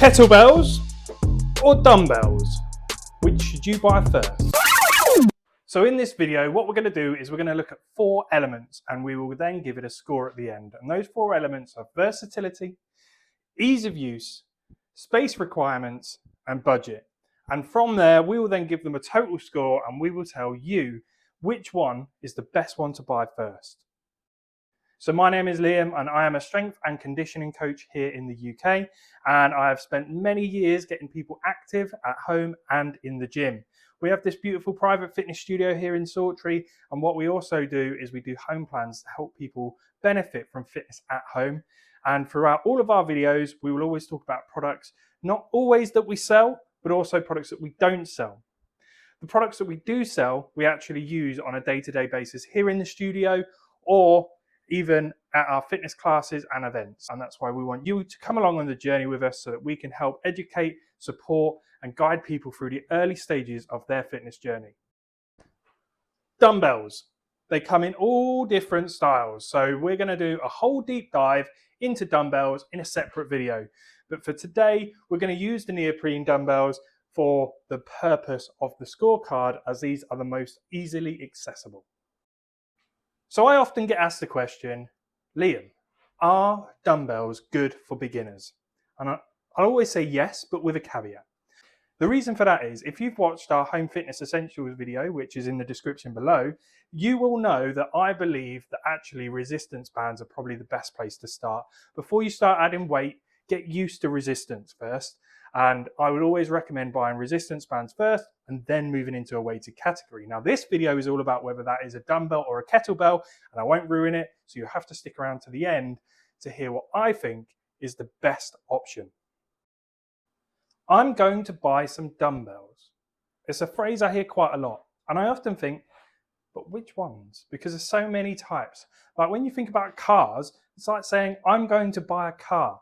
Kettlebells or dumbbells? Which should you buy first? So in this video, what we're going to do is we're going to look at 4 elements and we will then give it a score at the end. And those 4 elements are versatility, ease of use, space requirements, and budget. And from there, we will then give them a total score and we will tell you which one is the best one to buy first. So my name is Liam and I am a strength and conditioning coach here in the UK, and I have spent many years getting people active at home and in the gym. We have this beautiful private fitness studio here in Sawtry, and what we also do is we do home plans to help people benefit from fitness at home. And throughout all of our videos, we will always talk about products, not always that we sell, but also products that we don't sell. The products that we do sell, we actually use on a day-to-day basis here in the studio or even at our fitness classes and events. And that's why we want you to come along on the journey with us so that we can help educate, support, and guide people through the early stages of their fitness journey. Dumbbells. They come in all different styles. So we're going to do a whole deep dive into dumbbells in a separate video. But for today, we're going to use the neoprene dumbbells for the purpose of the scorecard, as these are the most easily accessible. So I often get asked the question, Liam, are dumbbells good for beginners? And I'll always say yes, but with a caveat. The reason for that is, if you've watched our Home Fitness Essentials video, which is in the description below, you will know that I believe that actually resistance bands are probably the best place to start. Before you start adding weight, get used to resistance first. And I would always recommend buying resistance bands first and then moving into a weighted category. Now, this video is all about whether that is a dumbbell or a kettlebell, and I won't ruin it, so you have to stick around to the end to hear what I think is the best option. I'm going to buy some dumbbells. It's a phrase I hear quite a lot, and I often think, but which ones? Because there's so many types. Like when you think about cars, it's like saying, I'm going to buy a car.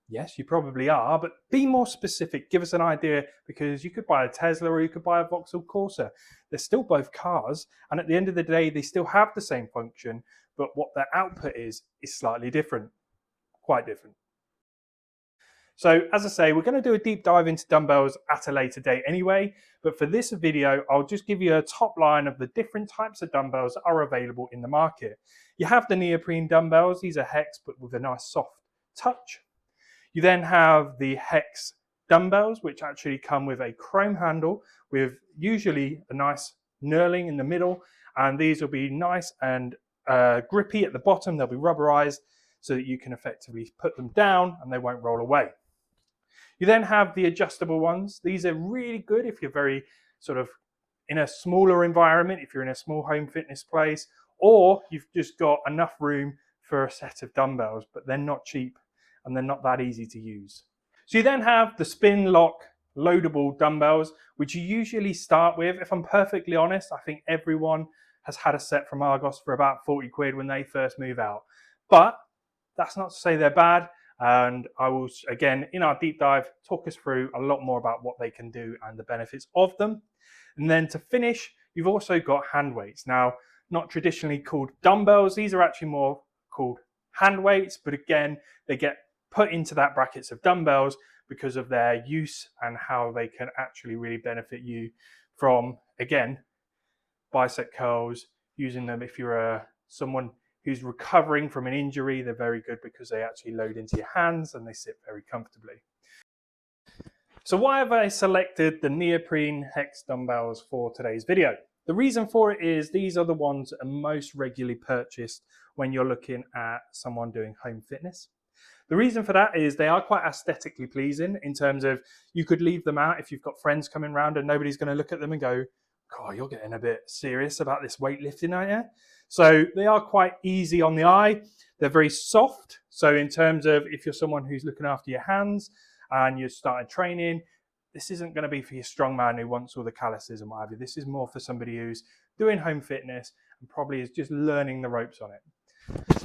Yes, you probably are, but be more specific. Give us an idea, because you could buy a Tesla or you could buy a Vauxhall Corsa. They're still both cars, and at the end of the day, they still have the same function, but what their output is slightly different, quite different. So as I say, we're going to do a deep dive into dumbbells at a later date anyway, but for this video, I'll just give you a top line of the different types of dumbbells that are available in the market. You have the neoprene dumbbells. These are hex, but with a nice soft touch. You then have the hex dumbbells, which actually come with a chrome handle with usually a nice knurling in the middle. And these will be nice and grippy at the bottom. They'll be rubberized so that you can effectively put them down and they won't roll away. You then have the adjustable ones. These are really good if you're very sort of in a smaller environment, if you're in a small home fitness place, or you've just got enough room for a set of dumbbells, but they're not cheap and they're not that easy to use. So you then have the spin lock loadable dumbbells, which you usually start with. If I'm perfectly honest, I think everyone has had a set from Argos for about 40 quid when they first move out. But that's not to say they're bad. And I will, again, in our deep dive, talk us through a lot more about what they can do and the benefits of them. And then to finish, you've also got hand weights. Now, not traditionally called dumbbells. These are actually more called hand weights, but again, they get put into that brackets of dumbbells because of their use and how they can actually really benefit you from, again, bicep curls, using them if you're someone who's recovering from an injury. They're very good because they actually load into your hands and they sit very comfortably. So why have I selected the neoprene hex dumbbells for today's video? The reason for it is these are the ones that are most regularly purchased when you're looking at someone doing home fitness. The reason for that is they are quite aesthetically pleasing in terms of you could leave them out if you've got friends coming around and nobody's going to look at them and go, God, you're getting a bit serious about this weightlifting, aren't you? So they are quite easy on the eye. They're very soft. So in terms of if you're someone who's looking after your hands and you're starting training, this isn't going to be for your strong man who wants all the calluses and what have you. This is more for somebody who's doing home fitness and probably is just learning the ropes on it.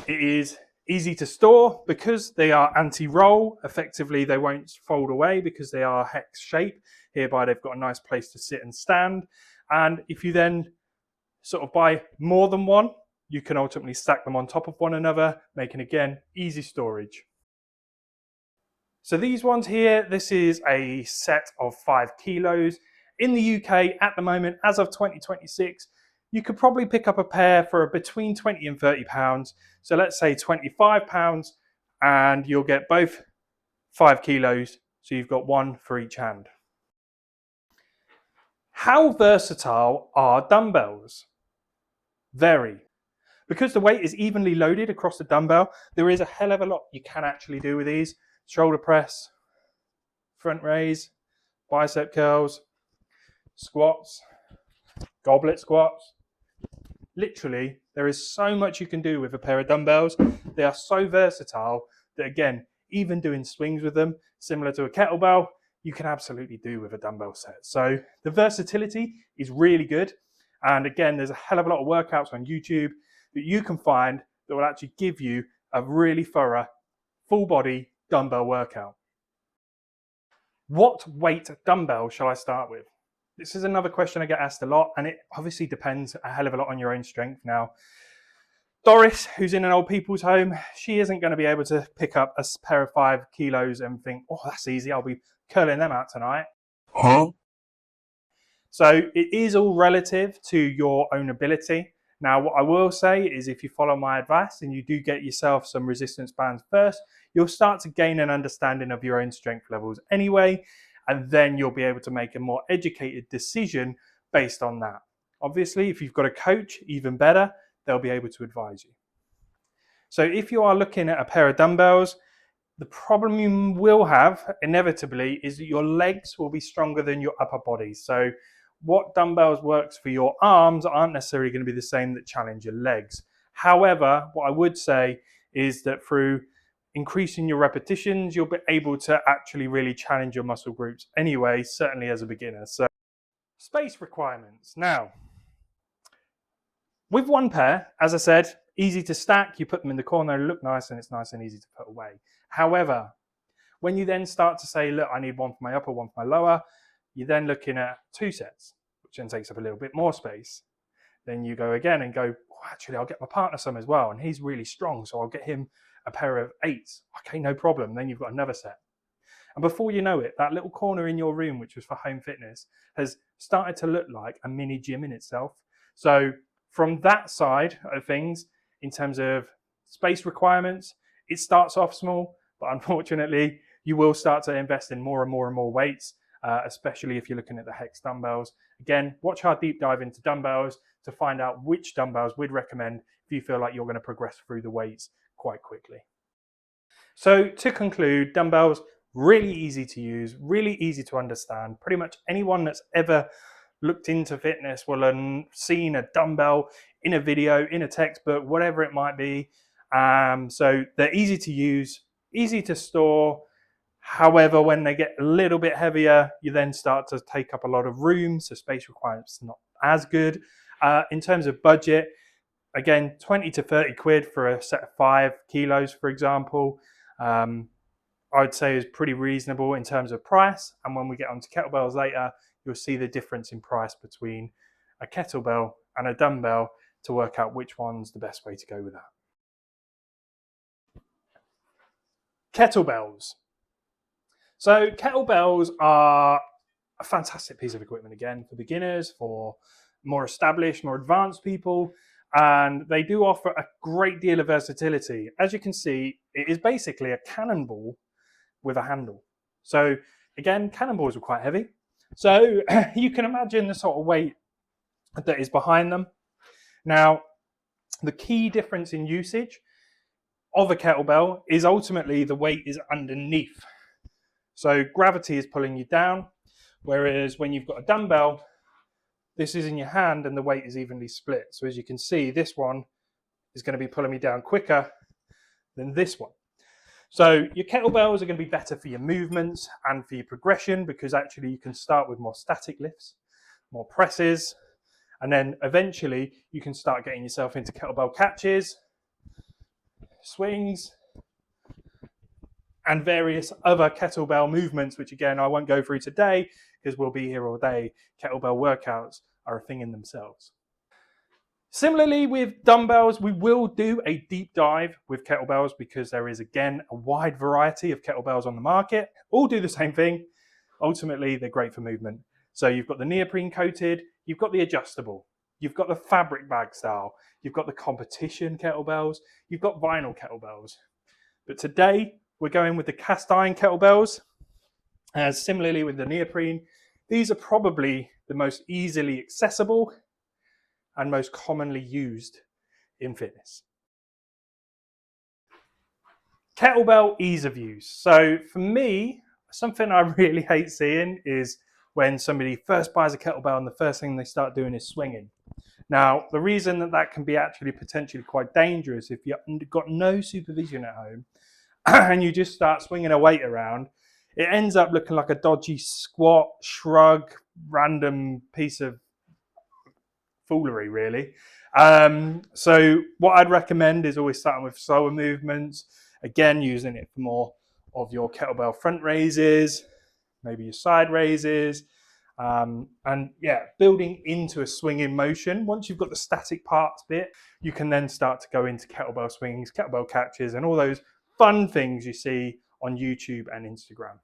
It is easy to store because they are anti-roll. Effectively, they won't fold away because they are hex shape. Hereby, they've got a nice place to sit and stand. And if you then sort of buy more than one, you can ultimately stack them on top of one another, making, again, easy storage. So these ones here, this is a set of 5 kilos. In the UK at the moment, as of 2026, you could probably pick up a pair for between 20 and 30 pounds. So let's say 25 pounds and you'll get both 5 kilos. So you've got one for each hand. How versatile are dumbbells? Very. Because the weight is evenly loaded across the dumbbell, there is a hell of a lot you can actually do with these. Shoulder press, front raise, bicep curls, squats, goblet squats. Literally, there is so much you can do with a pair of dumbbells. They are so versatile that, again, even doing swings with them, similar to a kettlebell, you can absolutely do with a dumbbell set. So the versatility is really good. And again, there's a hell of a lot of workouts on YouTube that you can find that will actually give you a really thorough, full body dumbbell workout. What weight dumbbell shall I start with? This is another question I get asked a lot, and it obviously depends a hell of a lot on your own strength. Now, Doris, who's in an old people's home, she isn't going to be able to pick up a pair of 5 kilos and think, oh, that's easy, I'll be curling them out tonight. Huh? So it is all relative to your own ability. Now, what I will say is if you follow my advice and you do get yourself some resistance bands first, you'll start to gain an understanding of your own strength levels anyway, and then you'll be able to make a more educated decision based on that. Obviously, if you've got a coach, even better, they'll be able to advise you. So if you are looking at a pair of dumbbells, the problem you will have inevitably is that your legs will be stronger than your upper body. So what dumbbells works for your arms aren't necessarily going to be the same that challenge your legs. However, what I would say is that through increasing your repetitions, you'll be able to actually really challenge your muscle groups anyway, certainly as a beginner. So space requirements. Now, with one pair, as I said, easy to stack, you put them in the corner, they look nice and it's nice and easy to put away. However, when you then start to say, look, I need one for my upper, one for my lower, you're then looking at 2 sets, which then takes up a little bit more space. Then you go again and go, oh, actually, I'll get my partner some as well, and he's really strong, so I'll get him a pair of 8s. Okay, no problem. Then you've got another set. And before you know it, that little corner in your room, which was for home fitness, has started to look like a mini gym in itself. So from that side of things, in terms of space requirements, it starts off small, but unfortunately, you will start to invest in more and more and more weights, especially if you're looking at the Hex dumbbells. Again, watch our deep dive into dumbbells to find out which dumbbells we'd recommend if you feel like you're going to progress through the weights quite quickly. So to conclude, dumbbells, really easy to use, really easy to understand. Pretty much anyone that's ever looked into fitness will have seen a dumbbell in a video, in a textbook, whatever it might be. So they're easy to use, easy to store. However, when they get a little bit heavier, you then start to take up a lot of room, so space requirements not as good. In terms of budget, again, 20 to 30 quid for a set of 5 kilos, for example, I would say is pretty reasonable in terms of price. And when we get onto kettlebells later, you'll see the difference in price between a kettlebell and a dumbbell to work out which one's the best way to go with that. Kettlebells. So kettlebells are a fantastic piece of equipment, again, for beginners, for more established, more advanced people, and they do offer a great deal of versatility. As you can see, it is basically a cannonball with a handle. So again, cannonballs are quite heavy. So you can imagine the sort of weight that is behind them. Now, the key difference in usage of a kettlebell is ultimately the weight is underneath. So gravity is pulling you down, whereas when you've got a dumbbell, this is in your hand and the weight is evenly split. So as you can see, this one is going to be pulling me down quicker than this one. So your kettlebells are going to be better for your movements and for your progression, because actually you can start with more static lifts, more presses, and then eventually you can start getting yourself into kettlebell catches, swings, and various other kettlebell movements, which again, I won't go through today because we'll be here all day. Kettlebell workouts are a thing in themselves. Similarly with dumbbells, we will do a deep dive with kettlebells because there is, again, a wide variety of kettlebells on the market. All do the same thing. Ultimately, they're great for movement. So you've got the neoprene coated, you've got the adjustable, you've got the fabric bag style, you've got the competition kettlebells, you've got vinyl kettlebells. But today, we're going with the cast iron kettlebells. As similarly with the neoprene, these are probably the most easily accessible and most commonly used in fitness. Kettlebell ease of use. So for me, something I really hate seeing is when somebody first buys a kettlebell and the first thing they start doing is swinging. Now, the reason that that can be actually potentially quite dangerous if you've got no supervision at home and you just start swinging a weight around, it ends up looking like a dodgy squat, shrug, random piece of foolery, really. So what I'd recommend is always starting with slower movements, again using it for more of your kettlebell front raises, maybe your side raises, and yeah, building into a swinging motion. Once you've got the static parts bit, you can then start to go into kettlebell swings, kettlebell catches, and all those fun things you see on YouTube and Instagram.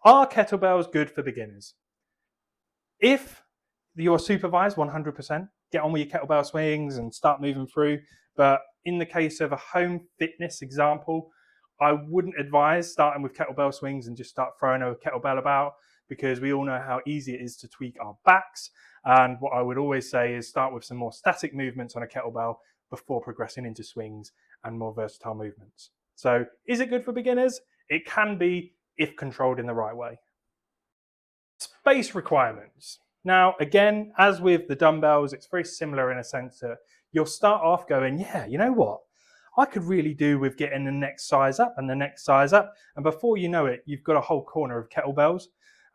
Are kettlebells good for beginners? If you're supervised 100%, get on with your kettlebell swings and start moving through. But in the case of a home fitness example, I wouldn't advise starting with kettlebell swings and just start throwing a kettlebell about, because we all know how easy it is to tweak our backs. And what I would always say is start with some more static movements on a kettlebell before progressing into swings and more versatile movements. So is it good for beginners? It can be if controlled in the right way. Space requirements. Now, again, as with the dumbbells, it's very similar in a sense that you'll start off going, yeah, you know what? I could really do with getting the next size up and the next size up. And before you know it, you've got a whole corner of kettlebells.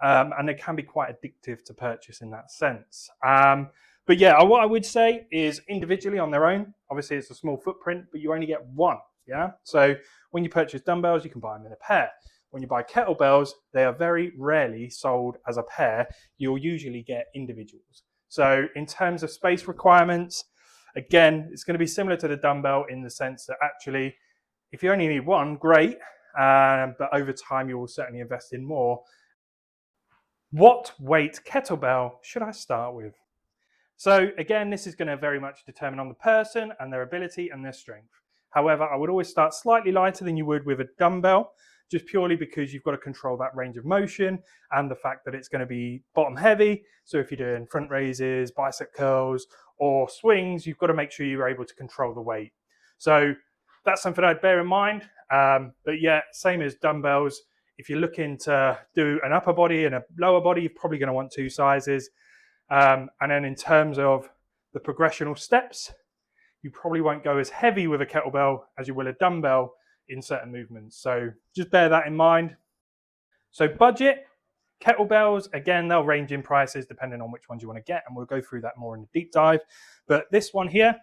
And it can be quite addictive to purchase in that sense. But yeah, what I would say is individually on their own, obviously it's a small footprint, but you only get one. Yeah. So when you purchase dumbbells, you can buy them in a pair. When you buy kettlebells, they are very rarely sold as a pair. You'll usually get individuals. So in terms of space requirements, again, it's going to be similar to the dumbbell in the sense that actually, if you only need one, great. But over time, you will certainly invest in more. What weight kettlebell should I start with? So again, this is going to very much determine on the person and their ability and their strength. However, I would always start slightly lighter than you would with a dumbbell, just purely because you've got to control that range of motion and the fact that it's going to be bottom heavy. So if you're doing front raises, bicep curls, or swings, you've got to make sure you're able to control the weight. So that's something I'd bear in mind. But yeah, same as dumbbells. If you're looking to do an upper body and a lower body, you're probably going to want two sizes. And then in terms of the progressional steps, you probably won't go as heavy with a kettlebell as you will a dumbbell in certain movements. So just bear that in mind. So budget, kettlebells, again, they'll range in prices depending on which ones you want to get. And we'll go through that more in the deep dive. But this one here,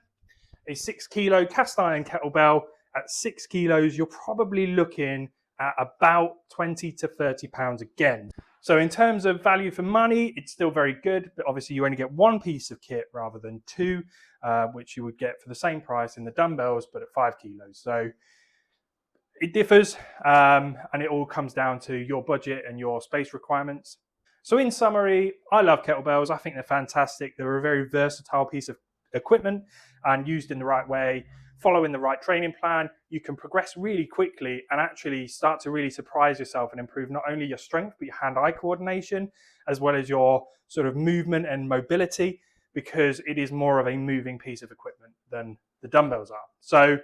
a 6 kilo cast iron kettlebell at 6 kilos, you're probably looking at about 20 to 30 pounds again. So in terms of value for money, it's still very good, but obviously you only get one piece of kit rather than two, which you would get for the same price in the dumbbells, but at 5 kilos. So it differs, and it all comes down to your budget and your space requirements. So in summary, I love kettlebells. I think they're fantastic. They're a very versatile piece of equipment, and used in the right way, following the right training plan, you can progress really quickly and actually start to really surprise yourself and improve not only your strength, but your hand-eye coordination, as well as your sort of movement and mobility, because it is more of a moving piece of equipment than the dumbbells are. So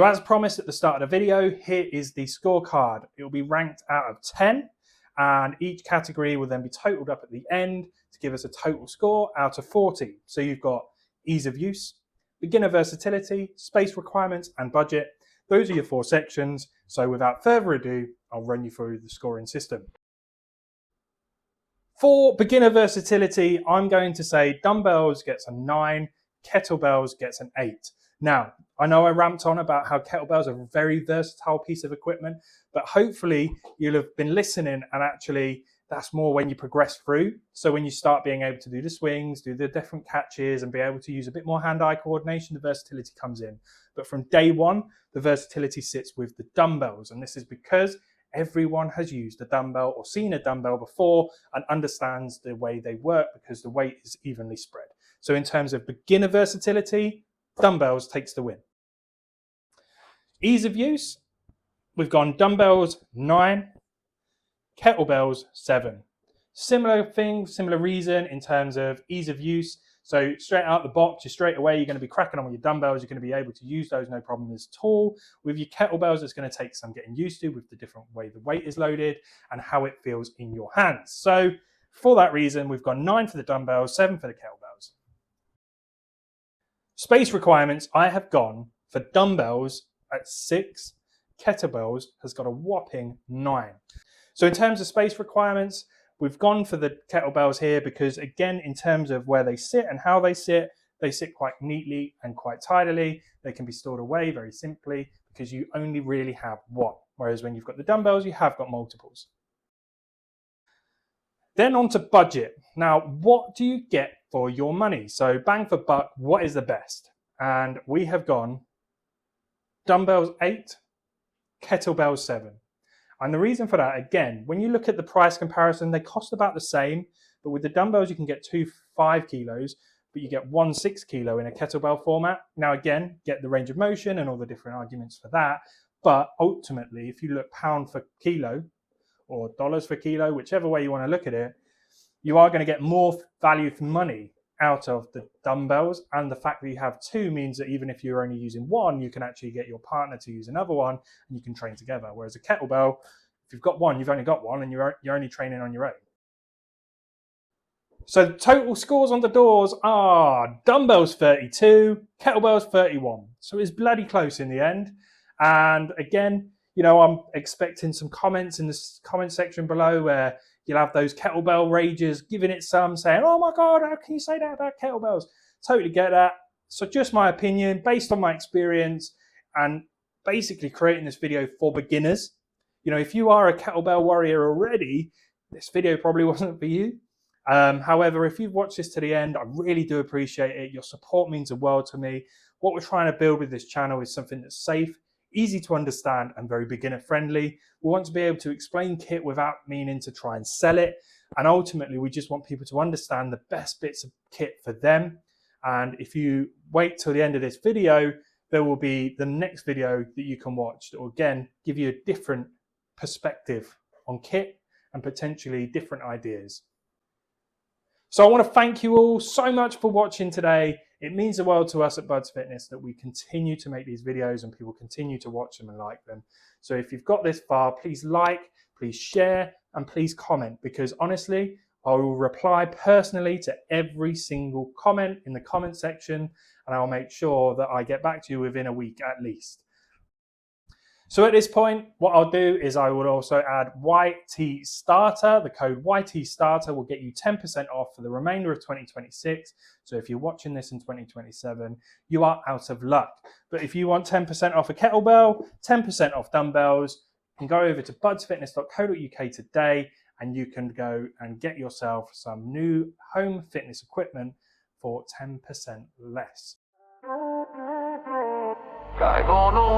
as promised at the start of the video, here is the scorecard. It will be ranked out of 10, and each category will then be totaled up at the end to give us a total score out of 40. So you've got ease of use, beginner versatility, space requirements, and budget. Those are your 4 sections. So without further ado, I'll run you through the scoring system. For beginner versatility, I'm going to say dumbbells gets a 9, kettlebells gets an 8. Now, I know I ramped on about how kettlebells are a very versatile piece of equipment, but hopefully you'll have been listening and actually that's more when you progress through. So when you start being able to do the swings, do the different catches, and be able to use a bit more hand-eye coordination, the versatility comes in. But from day one, the versatility sits with the dumbbells. And this is because everyone has used a dumbbell or seen a dumbbell before and understands the way they work because the weight is evenly spread. So in terms of beginner versatility, dumbbells takes the win. Ease of use, we've gone dumbbells 9, kettlebells 7. Similar thing, similar reason in terms of ease of use. So straight out the box, straight away, you're going to be cracking on with your dumbbells. You're going to be able to use those, no problem at all. With your kettlebells, it's going to take some getting used to with the different way the weight is loaded and how it feels in your hands. So for that reason, we've gone 9 for the dumbbells, 7 for the kettlebells. Space requirements, I have gone for dumbbells at 6, kettlebells has got a whopping 9. So in terms of space requirements, we've gone for the kettlebells here because, again, in terms of where they sit and how they sit quite neatly and quite tidily. They can be stored away very simply because you only really have one. Whereas when you've got the dumbbells, you have got multiples. Then on to budget. Now, what do you get for your money? So bang for buck, what is the best? And we have gone dumbbells 8, kettlebells 7. And the reason for that, again, when you look at the price comparison, they cost about the same, but with the dumbbells, you can get 2 5 kilos, but you get 1 6 kilo in a kettlebell format. Now, again, get the range of motion and all the different arguments for that. But ultimately, if you look pound for kilo or dollars for kilo, whichever way you want to look at it, you are going to get more value for money out of the dumbbells. And the fact that you have 2 means that even if you're only using 1, you can actually get your partner to use another one and you can train together. Whereas a kettlebell, if you've got 1, you've only got 1 and you're only training on your own. So total scores on the doors are dumbbells 32, kettlebells 31. So it's bloody close in the end. And again, you know, I'm expecting some comments in the comment section below where you'll have those kettlebell ragers giving it some, saying, oh my God, how can you say that about kettlebells? Totally get that. So just my opinion, based on my experience and basically creating this video for beginners. You know, if you are a kettlebell warrior already, this video probably wasn't for you. However, if you've watched this to the end, I really do appreciate it. Your support means the world to me. What we're trying to build with this channel is something that's safe, easy to understand, and very beginner friendly. We want to be able to explain kit without meaning to try and sell it. And ultimately, we just want people to understand the best bits of kit for them. And if you wait till the end of this video, there will be the next video that you can watch that will again give you a different perspective on kit and potentially different ideas. So I want to thank you all so much for watching today. It means the world to us at Buds Fitness that we continue to make these videos and people continue to watch them and like them. So if you've got this far, please like, please share, and please comment, because honestly, I will reply personally to every single comment in the comment section, and I'll make sure that I get back to you within a week at least. So at this point, what I'll do is I will also add YT Starter. The code YT Starter will get you 10% off for the remainder of 2026. So if you're watching this in 2027, you are out of luck. But if you want 10% off a kettlebell, 10% off dumbbells, you can go over to budsfitness.co.uk today and you can go and get yourself some new home fitness equipment for 10% less. I don't know